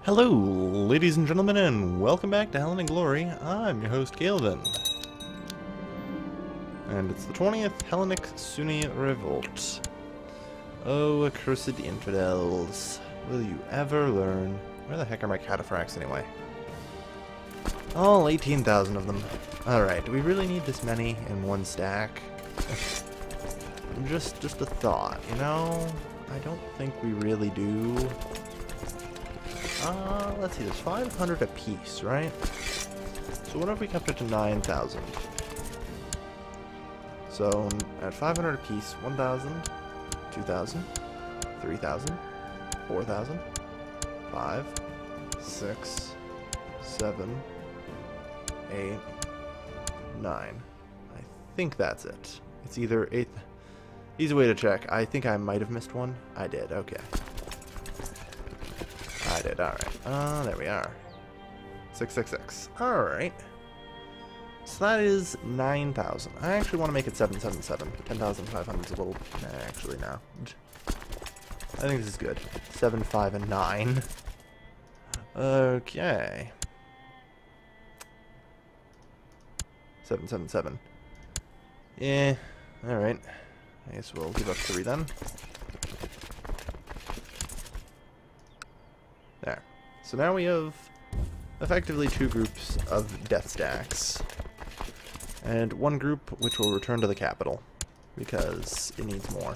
Hello, ladies and gentlemen, and welcome back to Hellenic Glory. I'm your host, Galvin. And it's the 20th Hellenic Sunni Revolt. Oh, accursed infidels. Will you ever learn? Where the heck are my cataphracts anyway? All 18,000 of them. Alright, do we really need this many in one stack? just a thought, you know? I don't think we really do. Let's see, there's 500 apiece, right? So what if we kept it to 9,000? So, at 500 apiece, 1,000, 2,000, 3,000, 4,000, 5, 6, 7, 8, 9. I think that's it. It's either 8... Easy way to check. I think I might have missed one. I did, okay. I did, alright. There we are. 666. Alright. So that is 9,000. I actually want to make it 777. 10,500 is a little... actually, no. I think this is good. 7, 5, and 9. Okay. 777. Yeah, alright. I guess we'll give up 3 then. There. So now we have effectively 2 groups of death stacks. And 1 group which will return to the capital, because it needs more.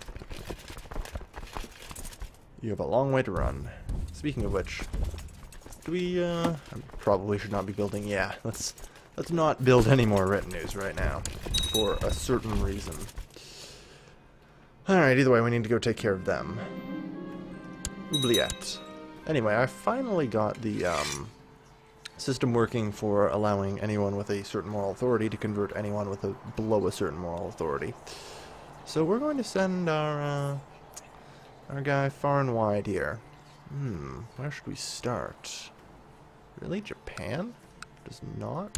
You have a long way to run. Speaking of which, do we, I probably should not be building, yeah, let's not build any more retinues right now, for a certain reason. Alright, either way, we need to go take care of them. Oubliette. Anyway, I finally got the system working for allowing anyone with a certain moral authority to convert anyone with below a certain moral authority. So we're going to send our guy far and wide here. Where should we start? Really? Japan? Does not?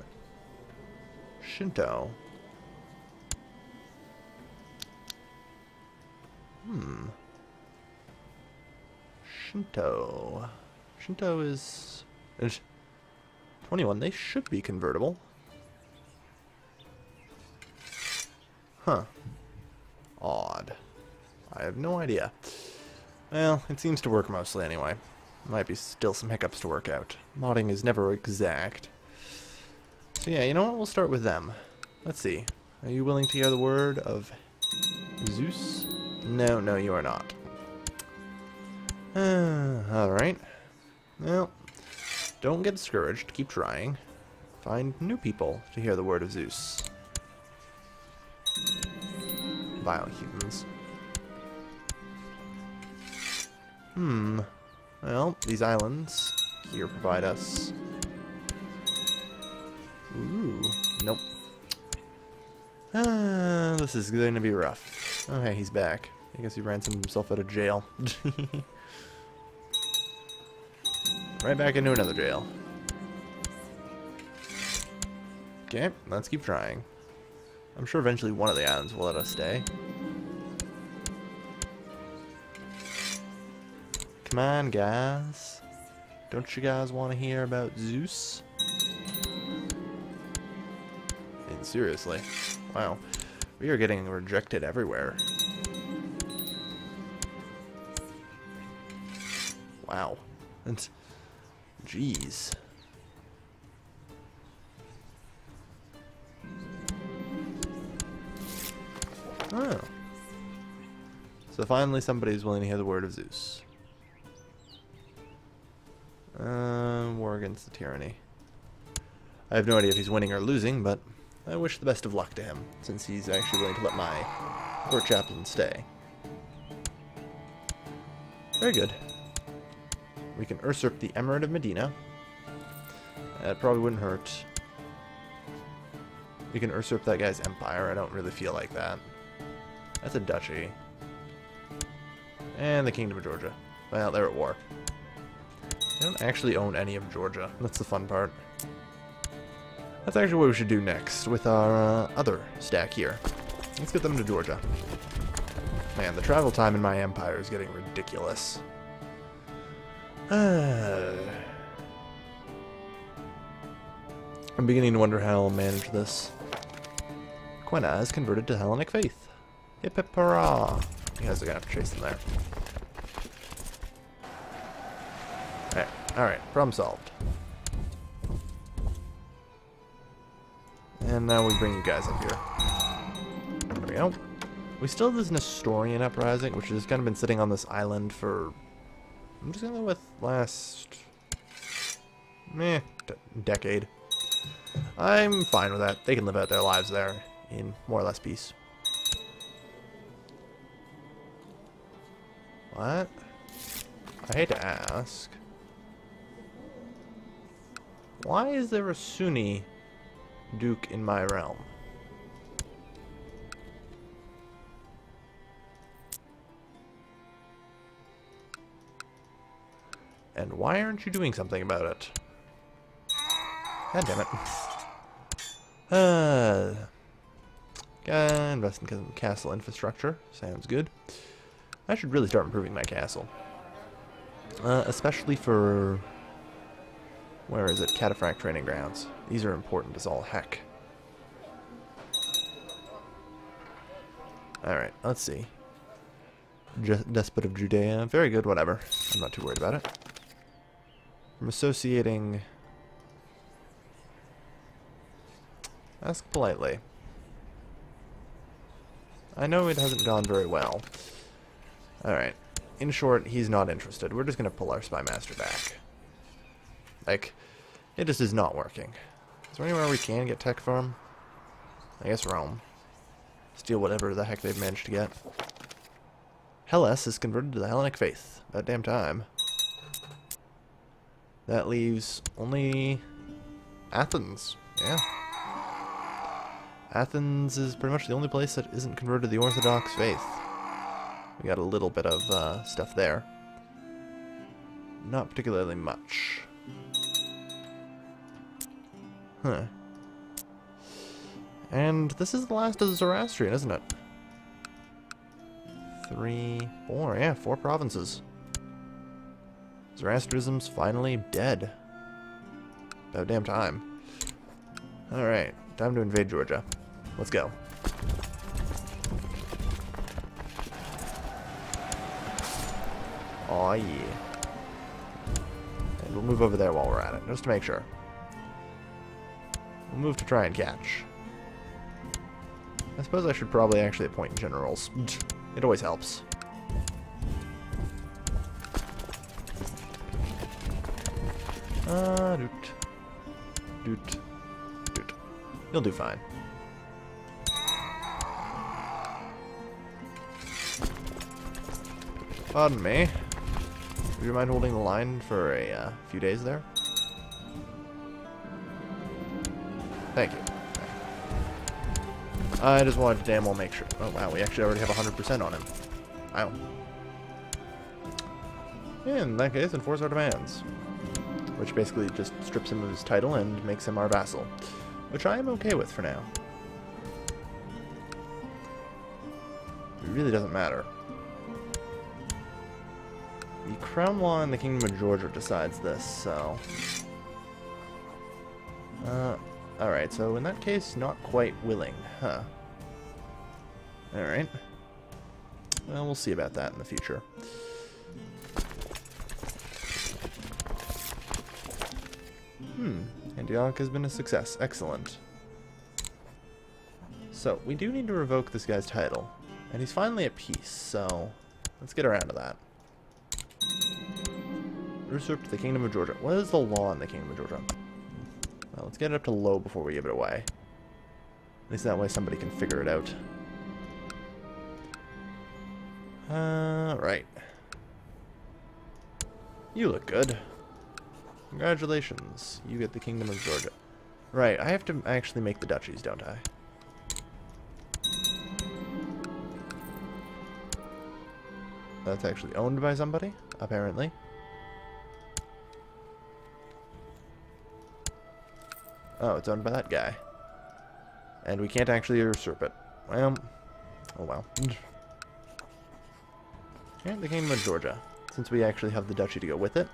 Shinto. Shinto. Shinto is 21. They should be convertible. Huh. Odd. I have no idea. Well, it seems to work mostly anyway. Might be still some hiccups to work out. Modding is never exact. So yeah, you know what? We'll start with them. Let's see. Are you willing to hear the word of Zeus? No, you are not. Alright. Well, don't get discouraged. Keep trying. Find new people to hear the word of Zeus. Vile humans. Well, these islands here provide us... Ooh, nope. This is going to be rough. Okay, he's back. I guess he ransomed himself out of jail. Right back into another jail. Okay, let's keep trying. I'm sure eventually one of the islands will let us stay. Come on, guys. Don't you guys want to hear about Zeus? And seriously. Wow. We are getting rejected everywhere. Wow. That's... Jeez. Oh. So finally somebody's willing to hear the word of Zeus. War against the tyranny. I have no idea if he's winning or losing, but I wish the best of luck to him, since he's actually willing to let my court chaplain stay. Very good. We can usurp the Emirate of Medina. That probably wouldn't hurt. We can usurp that guy's empire. I don't really feel like that. That's a duchy. And the Kingdom of Georgia. Well, they're at war. They don't actually own any of Georgia. That's the fun part. That's actually what we should do next with our other stack here. Let's get them to Georgia. Man, the travel time in my empire is getting ridiculous. I'm beginning to wonder how I'll manage this. Quena has converted to Hellenic faith. Hip hip hurrah! You guys are gonna have to chase them there. Alright, problem solved. And now we bring you guys up here. There we go. We still have this Nestorian uprising, which has kind of been sitting on this island for... I'm just gonna go with last... decade. I'm fine with that. They can live out their lives there in more or less peace. What? I hate to ask. Why is there a Sunni duke in my realm? And why aren't you doing something about it? God damn it. Invest in castle infrastructure. Sounds good. I should really start improving my castle. Especially for... Where is it? Cataphract training grounds. These are important as all heck. Alright, let's see. Despot of Judea. Very good, whatever. I'm not too worried about it. I'm associating... Ask politely. I know it hasn't gone very well. Alright. In short, he's not interested. We're just going to pull our spy master back. Like, it just is not working. Is there anywhere we can get tech from? I guess Rome. Steal whatever the heck they've managed to get. Hellas is converted to the Hellenic faith. About damn time. That leaves only Athens. Yeah. Athens is pretty much the only place that isn't converted to the Orthodox faith. We got a little bit of stuff there. Not particularly much. Huh. And this is the last of the Zoroastrian, isn't it? 3, 4, yeah, 4 provinces. Zoroastrianism's finally dead. About damn time. Alright, time to invade Georgia. Let's go. Aw, yeah. And we'll move over there while we're at it, just to make sure. We'll move to try and catch. I suppose I should probably actually appoint generals. It always helps. Doot. Doot. Doot. You'll do fine. Pardon me. Would you mind holding the line for a few days there? Thank you. I just wanted to damn well make sure. Oh wow, we actually already have 100% on him. Wow. In that case, enforce our demands. Which basically just strips him of his title and makes him our vassal. Which I am okay with for now. It really doesn't matter. The crown law in the Kingdom of Georgia decides this, so... alright, so in that case, not quite willing, huh? Alright. Well, we'll see about that in the future. Antioch has been a success. Excellent. So, we do need to revoke this guy's title. And he's finally at peace, so... Let's get around to that. Usurped the Kingdom of Georgia. What is the law in the Kingdom of Georgia? Well, let's get it up to low before we give it away. At least that way somebody can figure it out. Right. You look good. Congratulations. You get the Kingdom of Georgia. Right, I have to actually make the duchies, don't I? That's actually owned by somebody, apparently. Oh, it's owned by that guy. And we can't actually usurp it. Well, oh well. And the Kingdom of Georgia. Since we actually have the duchy to go with it,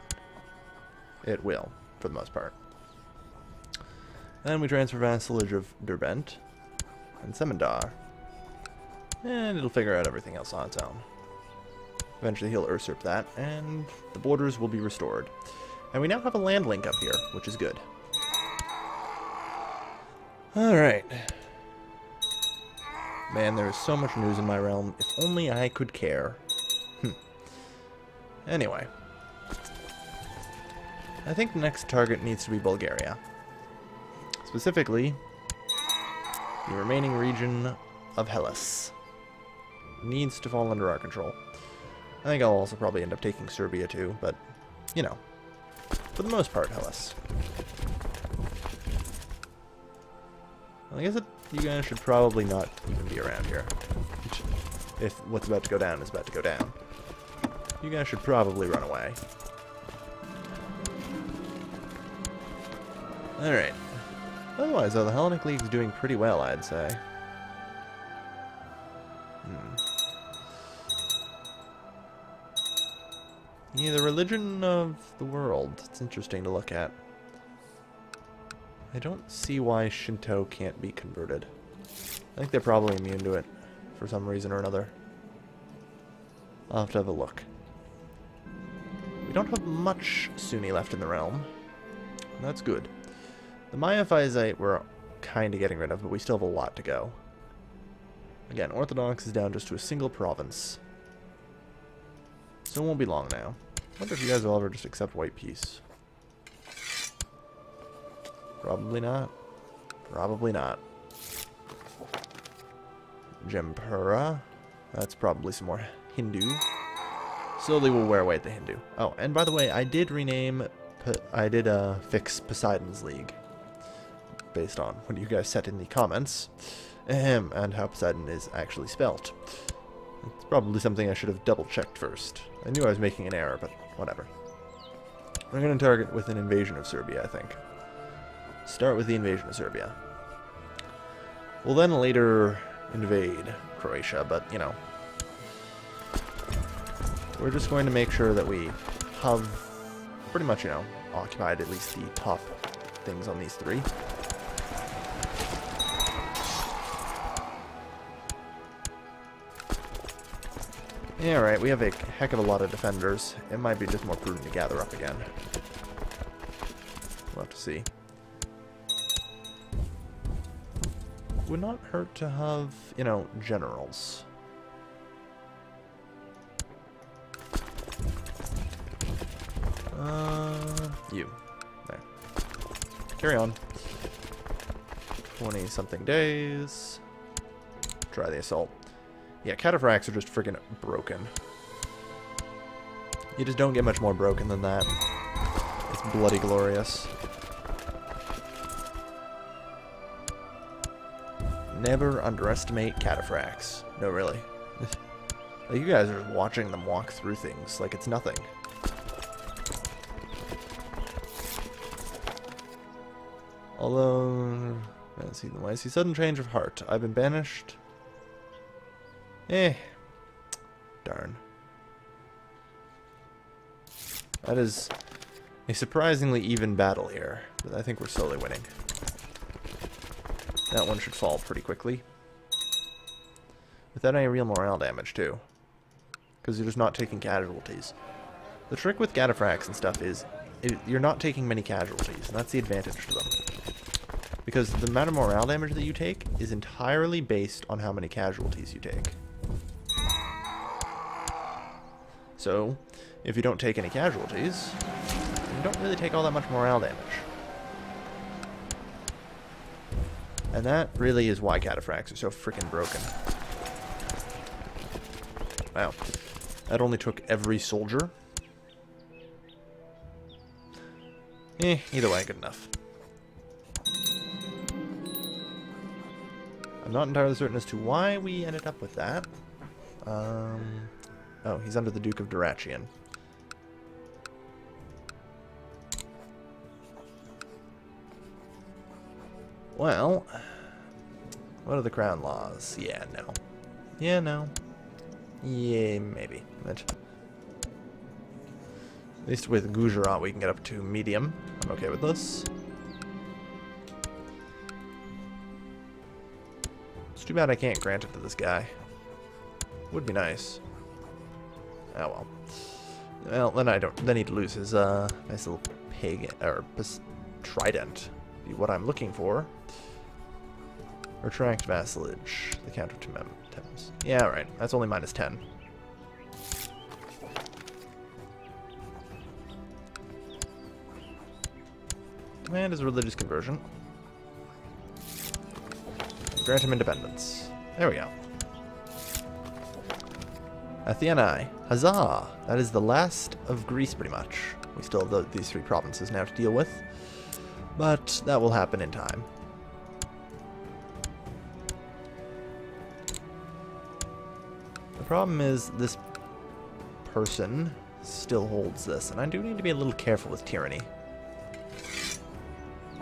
it will, for the most part. Then we transfer vassalage of Derbent and Semendar. And it'll figure out everything else on its own. Eventually he'll usurp that, and the borders will be restored. And we now have a land link up here, which is good. Alright. Man, there is so much news in my realm. If only I could care. Anyway. I think the next target needs to be Bulgaria. Specifically, the remaining region of Hellas needs to fall under our control. I think I'll also probably end up taking Serbia too, but, you know, for the most part, Hellas. Well, I guess you guys should probably not even be around here. If what's about to go down is about to go down. You guys should probably run away. Alright. Otherwise, though, the Hellenic League's doing pretty well, I'd say. Yeah, the religion of the world. It's interesting to look at. I don't see why Shinto can't be converted. I think they're probably immune to it for some reason or another. I'll have to have a look. We don't have much Sunni left in the realm. That's good. The Miaphysite we're kind of getting rid of, but we still have a lot to go. Again, Orthodox is down just to a single province. So it won't be long now. I wonder if you guys will ever just accept white peace. Probably not. Probably not. Jempura. That's probably some more Hindu. Slowly we'll wear away at the Hindu. Oh, and by the way, I did rename... I did fix Poseidon's League. Based on what you guys said in the comments. And how Poseidon is actually spelt. It's probably something I should have double-checked first. I knew I was making an error, but whatever. We're going to target with an invasion of Serbia, I think. Start with the invasion of Serbia. We'll then later invade Croatia, but, you know. We're just going to make sure that we have pretty much, you know, occupied at least the top things on these three. Yeah, right, we have a heck of a lot of defenders. It might be just more prudent to gather up again. We'll have to see. Would not hurt to have, you know, generals. You. There. Carry on. 20-something days. Try the assault. Yeah, cataphracts are just freaking broken. You just don't get much more broken than that. It's bloody glorious. Never underestimate cataphracts. No, really. Like, you guys are watching them walk through things like it's nothing. Although, let's see, I see sudden change of heart. I've been banished. Darn. That is a surprisingly even battle here, but I think we're slowly winning. That one should fall pretty quickly. Without any real morale damage, too. Because you're just not taking casualties. The trick with cataphracts and stuff is, you're not taking many casualties, and that's the advantage to them. Because the amount of morale damage that you take is entirely based on how many casualties you take. So, if you don't take any casualties, you don't really take all that much morale damage. And that really is why cataphracts are so freaking broken. Wow. That only took every soldier. Either way, good enough. I'm not entirely certain as to why we ended up with that. Oh, he's under the Duke of Dyrrhachian. Well, what are the crown laws? Yeah, no. Yeah, no. Yeah, maybe. But at least with Gujarat we can get up to medium. I'm okay with this. It's too bad I can't grant it to this guy. Would be nice. Oh well. Well, then I don't. Then he'd lose his nice little pig or trident. Be what I'm looking for. Retract vassalage. The counter to Thames. Yeah, right. That's only -10. Demand is religious conversion. Grant him independence. There we go. Athenai. Huzzah! That is the last of Greece, pretty much. We still have these 3 provinces now to deal with. But that will happen in time. The problem is this person still holds this, and I do need to be a little careful with tyranny.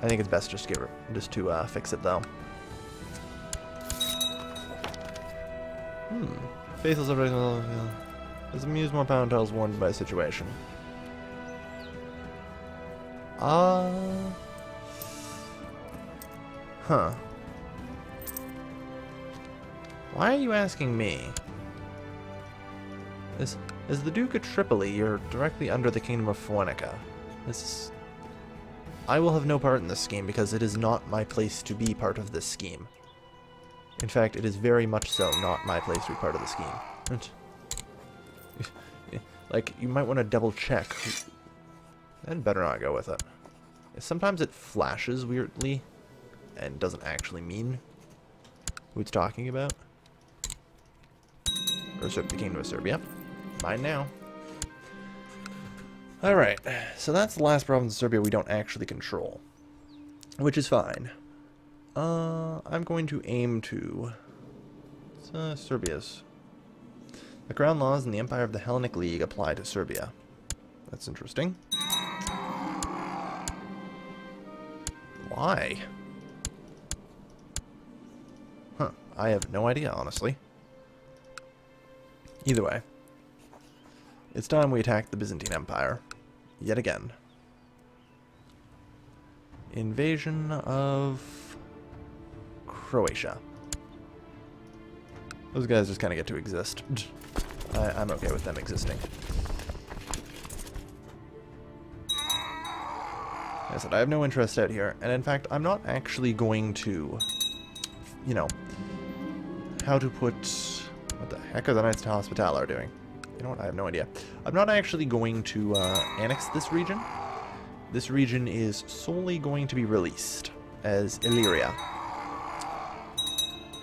I think it's best just to fix it, though. Faithful subject is amused more pound tells warned by a situation. Huh. Why are you asking me? As the Duke of Tripoli, you're directly under the Kingdom of Hellenic. I will have no part in this scheme because it is not my place to be part of this scheme. In fact, it is very much so not my place to be part of the scheme. Like, you might want to double check. I'd better not go with it. Sometimes it flashes weirdly and doesn't actually mean who it's talking about. Usurp the Kingdom of Serbia. Mine now. Alright, so that's the last province of Serbia we don't actually control. Which is fine. I'm going to aim to... Serbia's. The crown laws in the Empire of the Hellenic League apply to Serbia. That's interesting. Why? Huh, I have no idea, honestly. Either way. It's time we attack the Byzantine Empire. Yet again. Invasion of Croatia. Those guys just kind of get to exist. I'm okay with them existing. Like I said, I have no interest out here, and in fact, I'm not actually going to, you know, how to put... What the heck are the Knights to Hospitaller doing? You know what? I have no idea. I'm not actually going to annex this region. This region is solely going to be released as Illyria.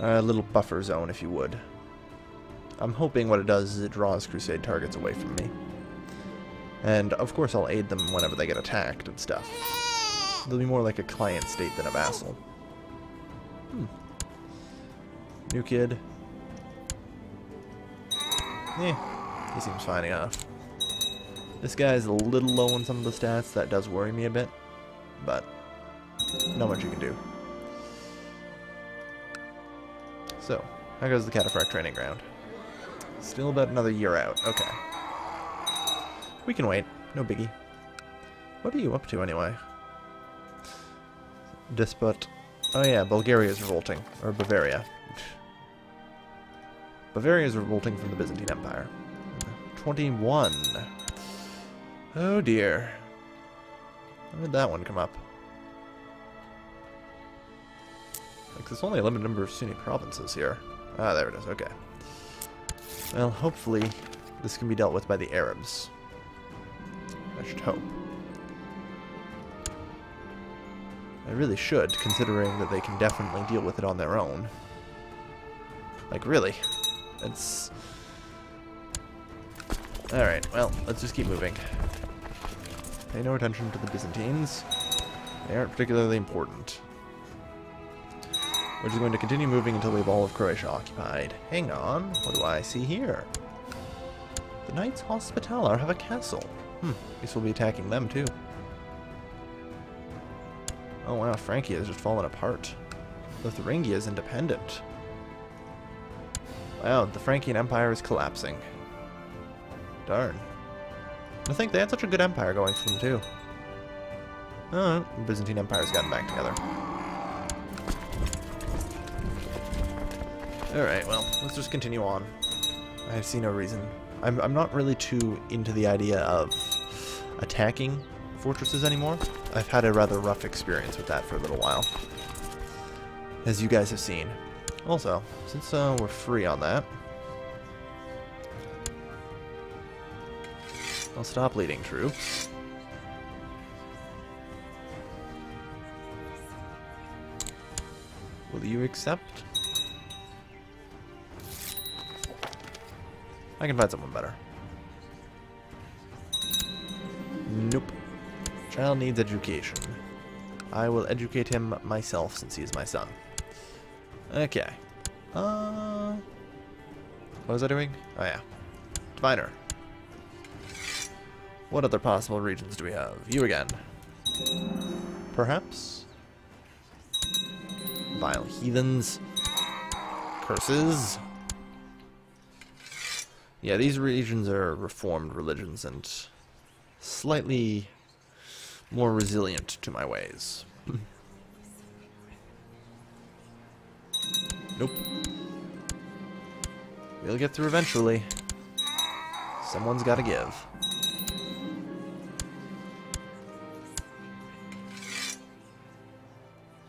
A little buffer zone, if you would. I'm hoping what it does is it draws Crusade targets away from me. And, of course, I'll aid them whenever they get attacked and stuff. They'll be more like a client state than a vassal. New kid. He seems fine enough. This guy's a little low on some of the stats. That does worry me a bit. But, not much you can do. So, how goes the Cataphract training ground? Still about another year out. Okay. We can wait. No biggie. What are you up to, anyway? Despot. Oh yeah, Bulgaria's revolting. Or Bavaria. Bavaria is revolting from the Byzantine Empire. 21. Oh dear. How did that one come up? Like, there's only a limited number of Sunni provinces here. Ah, there it is. Okay. Well, hopefully this can be dealt with by the Arabs. I should hope. I really should, considering that they can definitely deal with it on their own. Like, really. It's... Alright, well, let's just keep moving. Pay no attention to the Byzantines. They aren't particularly important. We're just going to continue moving until we have all of Croatia occupied. Hang on, what do I see here? The Knights Hospitaller have a castle. Guess we'll be attacking them too. Oh wow, Francia has just fallen apart. Thuringia is independent. Wow, the Frankian Empire is collapsing. Darn. I think they had such a good empire going for them too. Oh, the Byzantine Empire's gotten back together. Alright, well, let's just continue on. I see no reason. I'm not really too into the idea of attacking fortresses anymore. I've had a rather rough experience with that for a little while, as you guys have seen. Also, since we're free on that, I'll stop leading troops. Will you accept? I can find someone better. Nope. Child needs education. I will educate him myself since he is my son. Okay. What was I doing? Oh yeah. Diviner. What other possible regions do we have? You again. Perhaps? Vile heathens. Curses. Yeah, these regions are reformed religions and slightly more resilient to my ways. Nope. We'll get through eventually. Someone's gotta give.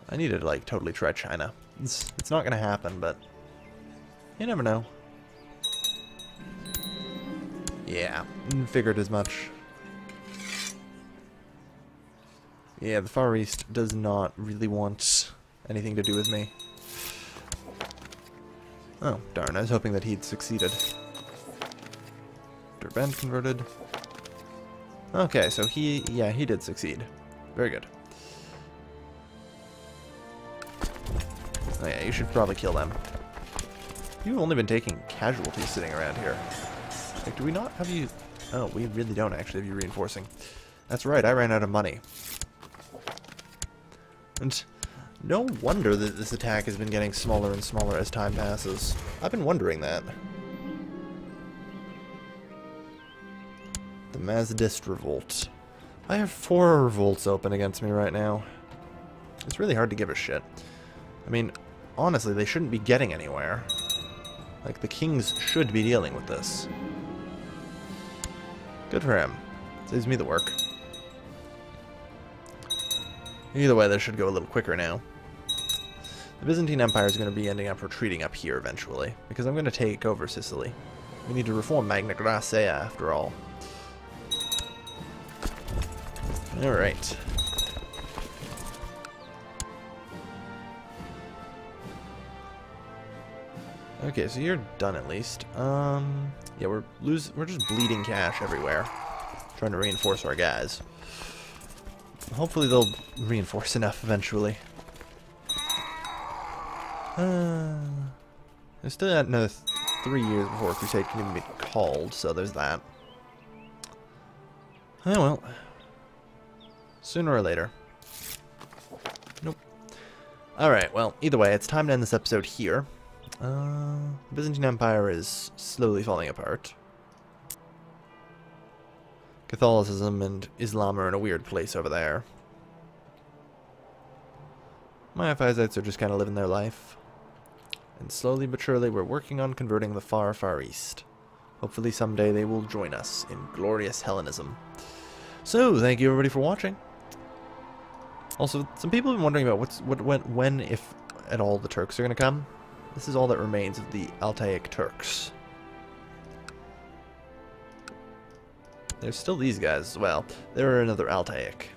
I need to, like, totally try China. It's not gonna happen, but you never know. Yeah, figured as much. Yeah, the Far East does not really want anything to do with me. Oh, darn, I was hoping that he'd succeeded. Derbent converted. Okay, so he did succeed. Very good. Oh yeah, you should probably kill them. You've only been taking casualties sitting around here. Like, do we not have you... Oh, we really don't actually have you reinforcing. That's right, I ran out of money. And no wonder that this attack has been getting smaller and smaller as time passes. I've been wondering that. The Mazdist Revolt. I have 4 revolts open against me right now. It's really hard to give a shit. I mean, honestly, they shouldn't be getting anywhere. Like, the kings should be dealing with this. Good for him. Saves me the work. Either way, this should go a little quicker now. The Byzantine Empire is going to be ending up retreating up here eventually, because I'm going to take over Sicily. We need to reform Magna Graecia, after all. Alright. Okay, so you're done at least. Yeah, we're just bleeding cash everywhere, trying to reinforce our guys. Hopefully they'll reinforce enough eventually. There's still another 3 years before Crusade can even be called, so there's that. Oh well. Sooner or later. Nope. Alright, well, either way, it's time to end this episode here. The Byzantine Empire is slowly falling apart. Catholicism and Islam are in a weird place over there. My Ephysites are just kind of living their life. And slowly but surely we're working on converting the far, far east. Hopefully someday they will join us in glorious Hellenism. So, thank you everybody for watching. Also, some people have been wondering about when, if at all, the Turks are going to come. This is all that remains of the Altaic Turks. There's still these guys as well. They're another Altaic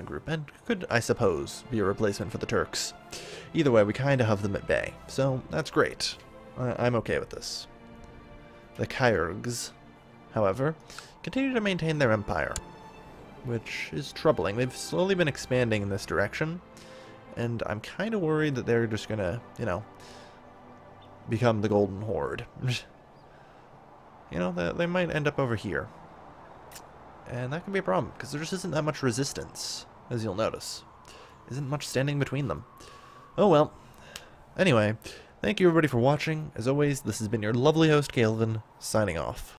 group, and could, I suppose, be a replacement for the Turks. Either way, we kind of have them at bay, so that's great. I'm okay with this. The Kyrgyz, however, continue to maintain their empire, which is troubling. They've slowly been expanding in this direction, and I'm kind of worried that they're just gonna, you know, become the Golden Horde. You know, they might end up over here. And that can be a problem, because there just isn't that much resistance, as you'll notice. Isn't much standing between them. Oh well. Anyway, thank you everybody for watching. As always, this has been your lovely host, Calvin, signing off.